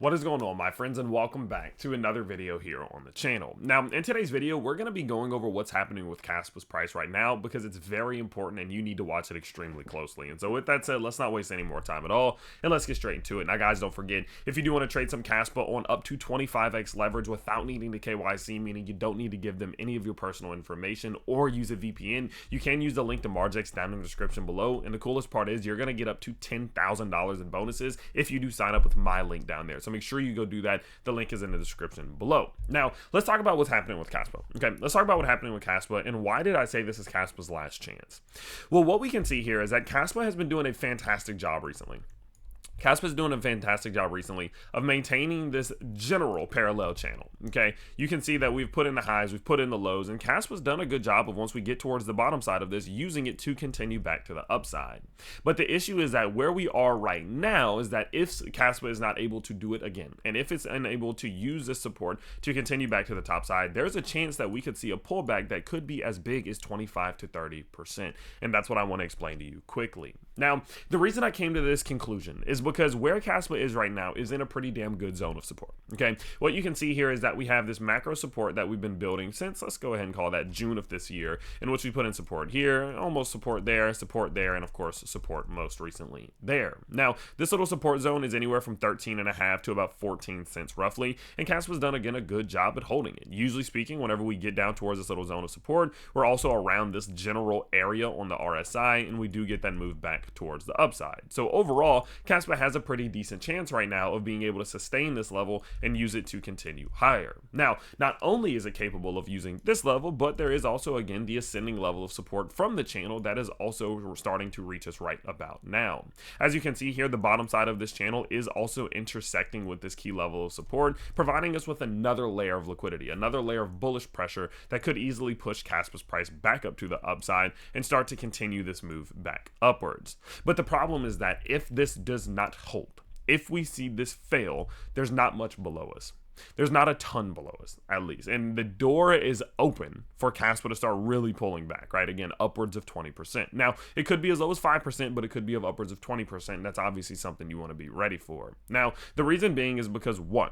What is going on, my friends, and welcome back to another video here on the channel. Now, in today's video, we're going to be going over what's happening with Kaspa's price right now because it's very important and you need to watch it extremely closely. And so with that said, let's not waste any more time at all and let's get straight into it. Now, guys, don't forget, if you do want to trade some Kaspa on up to 25x leverage without needing to KYC, meaning you don't need to give them any of your personal information or use a VPN, you can use the link to Margex down in the description below. And the coolest part is you're going to get up to $10,000 in bonuses if you do sign up with my link down there. So make sure you go do that. The link is in the description below. Now, let's talk about what's happening with Kaspa. Okay, let's talk about what's happening with Kaspa and why did I say this is Kaspa's last chance? Well, what we can see here is that Kaspa has been doing a fantastic job recently. Kaspa's doing a fantastic job recently of maintaining this general parallel channel, okay? You can see that we've put in the highs, we've put in the lows, and Kaspa's done a good job of, once we get towards the bottom side of this, using it to continue back to the upside. But the issue is that where we are right now is that if Kaspa is not able to do it again, and if it's unable to use this support to continue back to the top side, there's a chance that we could see a pullback that could be as big as 25 to 30%. And that's what I want to explain to you quickly. Now, the reason I came to this conclusion is because where Kaspa is right now is in a pretty damn good zone of support. Okay, what you can see here is that we have this macro support that we've been building since, let's go ahead and call that June of this year, in which we put in support here, almost support there, and of course support most recently there. Now, this little support zone is anywhere from 13.5 to about 14 cents roughly, and Kaspa's done again a good job at holding it. Usually speaking, whenever we get down towards this little zone of support, we're also around this general area on the RSI, and we do get that move back towards the upside. So overall, Kaspa has a pretty decent chance right now of being able to sustain this level and use it to continue higher. Now, not only is it capable of using this level, but there is also, again, the ascending level of support from the channel that is also starting to reach us right about now. As you can see here, the bottom side of this channel is also intersecting with this key level of support, providing us with another layer of liquidity, another layer of bullish pressure that could easily push Kaspa's price back up to the upside and start to continue this move back upwards. But the problem is that if this does not hold, if we see this fail, there's not much below us. There's not a ton below us, at least. And the door is open for Kaspa to start really pulling back, right? Again, upwards of 20%. Now, it could be as low as 5%, but it could be of upwards of 20%. That's obviously something you want to be ready for. Now, the reason being is because, one,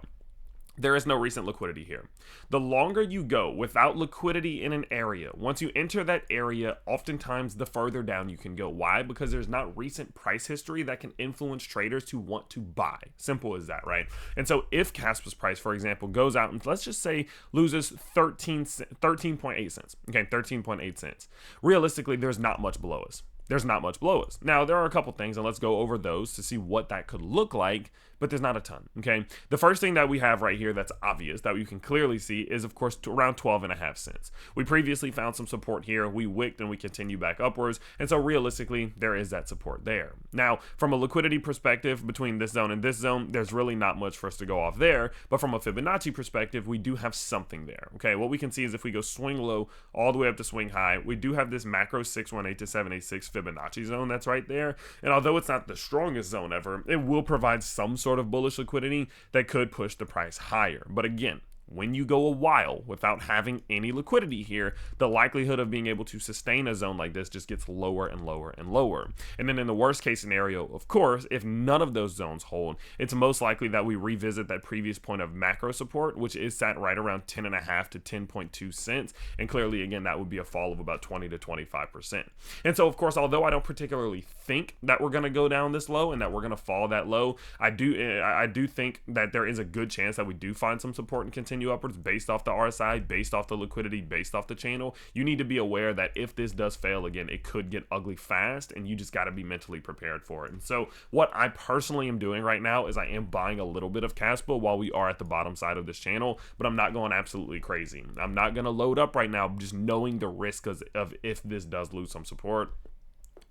there is no recent liquidity here. The longer you go without liquidity in an area, once you enter that area, oftentimes the further down you can go. Why? Because there's not recent price history that can influence traders to want to buy. Simple as that, right? And so if Kaspa's price, for example, goes out and let's just say loses 13.8 cents. Okay, 13.8 cents. Realistically, there's not much below us. There's not much below us. Now, there are a couple things, and let's go over those to see what that could look like, but there's not a ton, okay? The first thing that we have right here that's obvious, that you can clearly see, is, of course, around 12.5 cents. We previously found some support here. We wicked, and we continue back upwards, and so realistically, there is that support there. Now, from a liquidity perspective, between this zone and this zone, there's really not much for us to go off there, but from a Fibonacci perspective, we do have something there, okay? What we can see is if we go swing low all the way up to swing high, we do have this macro 618 to 786 Fibonacci zone that's right there, and although it's not the strongest zone ever, it will provide some sort of bullish liquidity that could push the price higher. But again, when you go a while without having any liquidity here, the likelihood of being able to sustain a zone like this just gets lower and lower and lower. And then in the worst case scenario, of course, if none of those zones hold, it's most likely that we revisit that previous point of macro support, which is sat right around 10.5 to 10.2 cents. And clearly, again, that would be a fall of about 20 to 25%. And so, of course, although I don't particularly think that we're going to go down this low and that we're going to fall that low, I do think that there is a good chance that we do find some support and continue upwards based off the RSI, based off the liquidity, based off the channel. You need to be aware that if this does fail again, it could get ugly fast, and you just got to be mentally prepared for it. And so what I personally am doing right now is I am buying a little bit of Kaspa while we are at the bottom side of this channel, but I'm not going absolutely crazy. I'm not going to load up right now, just knowing the risk of if this does lose some support.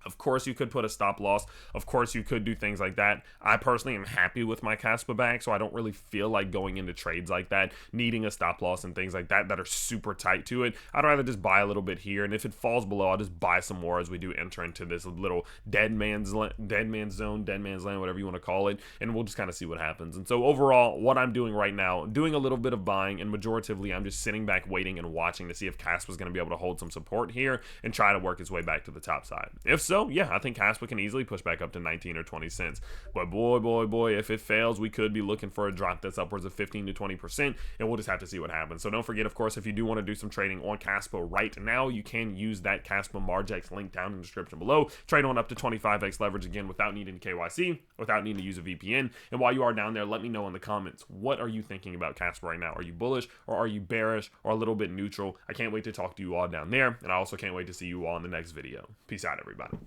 Of course, you could put a stop loss. Of course, you could do things like that. I personally am happy with my Kaspa back, so I don't really feel like going into trades like that, needing a stop loss and things like that that are super tight to it. I'd rather just buy a little bit here, and if it falls below, I'll just buy some more as we do enter into this little dead man's zone, dead man's land, whatever you want to call it, and we'll just kind of see what happens. And so overall, what I'm doing right now, doing a little bit of buying, and majoritively, I'm just sitting back waiting and watching to see if Kaspa's going to be able to hold some support here and try to work its way back to the top side. If so, so, yeah, I think Kaspa can easily push back up to 19 or 20 cents. But boy, if it fails, we could be looking for a drop that's upwards of 15 to 20%, and we'll just have to see what happens. So don't forget, of course, if you do want to do some trading on Kaspa right now, you can use that Kaspa Margex link down in the description below. Trade on up to 25x leverage, again, without needing KYC, without needing to use a VPN. And while you are down there, let me know in the comments, what are you thinking about Kaspa right now? Are you bullish, or are you bearish, or a little bit neutral? I can't wait to talk to you all down there, and I also can't wait to see you all in the next video. Peace out, everybody.